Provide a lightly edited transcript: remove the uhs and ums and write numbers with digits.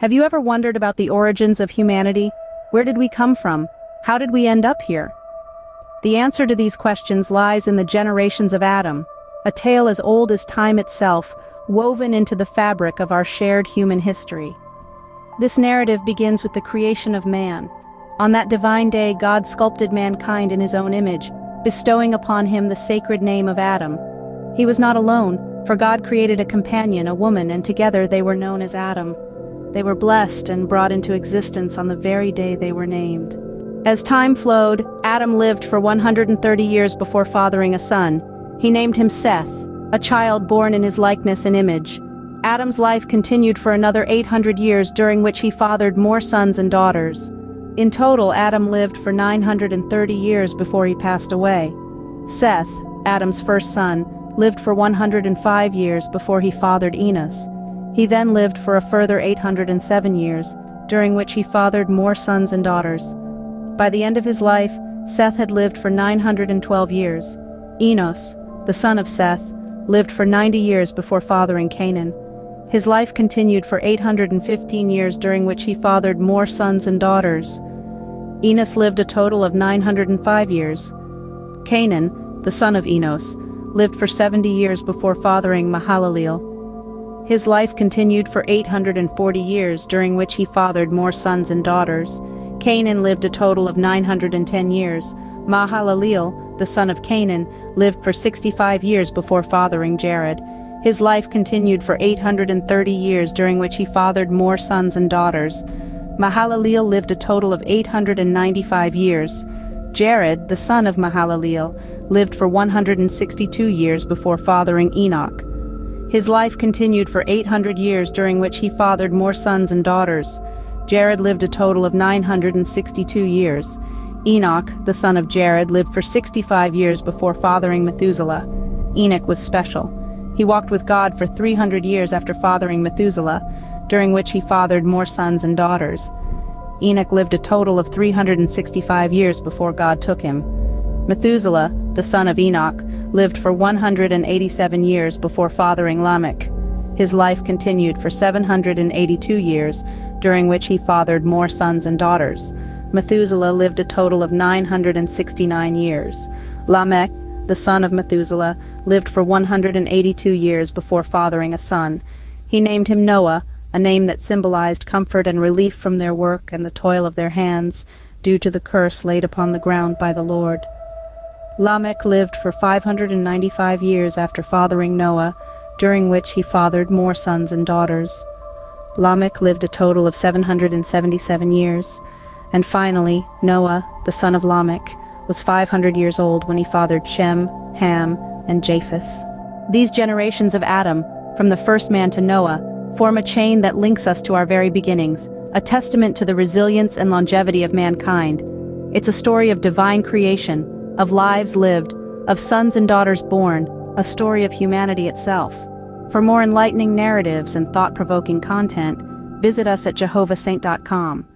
Have you ever wondered about the origins of humanity? Where did we come from? How did we end up here? The answer to these questions lies in the generations of Adam, a tale as old as time itself, woven into the fabric of our shared human history. This narrative begins with the creation of man. On that divine day, God sculpted mankind in his own image, bestowing upon him the sacred name of Adam. He was not alone, for God created a companion, a woman, and together they were known as Adam. They were blessed and brought into existence on the very day they were named. As time flowed, Adam lived for 130 years before fathering a son. He named him Seth, a child born in his likeness and image. Adam's life continued for another 800 years, during which he fathered more sons and daughters. In total, Adam lived for 930 years before he passed away. Seth, Adam's first son, lived for 105 years before he fathered Enos. He then lived for a further 807 years, during which he fathered more sons and daughters. By the end of his life, Seth had lived for 912 years. Enos, the son of Seth, lived for 90 years before fathering Canaan. His life continued for 815 years, during which he fathered more sons and daughters. Enos lived a total of 905 years. Canaan, the son of Enos, lived for 70 years before fathering Mahalalel. His life continued for 840 years, during which he fathered more sons and daughters. Canaan lived a total of 910 years. Mahalalel, the son of Canaan, lived for 65 years before fathering Jared. His life continued for 830 years, during which he fathered more sons and daughters. Mahalalel lived a total of 895 years. Jared, the son of Mahalalel, lived for 162 years before fathering Enoch. His life continued for 800 years, during which he fathered more sons and daughters. Jared lived a total of 962 years. Enoch, the son of Jared, lived for 65 years before fathering Methuselah. Enoch was special. He walked with God for 300 years after fathering Methuselah, during which he fathered more sons and daughters. Enoch lived a total of 365 years before God took him. Methuselah, the son of Enoch, lived for 187 years before fathering Lamech. His life continued for 782 years, during which he fathered more sons and daughters. Methuselah lived a total of 969 years. Lamech, the son of Methuselah, lived for 182 years before fathering a son. He named him Noah, a name that symbolized comfort and relief from their work and the toil of their hands, due to the curse laid upon the ground by the Lord. Lamech lived for 595 years after fathering Noah, during which he fathered more sons and daughters. Lamech lived a total of 777 years. And finally, Noah, the son of Lamech, was 500 years old when he fathered Shem, Ham, and Japheth. These generations of Adam, from the first man to Noah, form a chain that links us to our very beginnings, a testament to the resilience and longevity of mankind. It's a story of divine creation, of lives lived, of sons and daughters born, a story of humanity itself. For more enlightening narratives and thought-provoking content, visit us at jehovahsaint.com.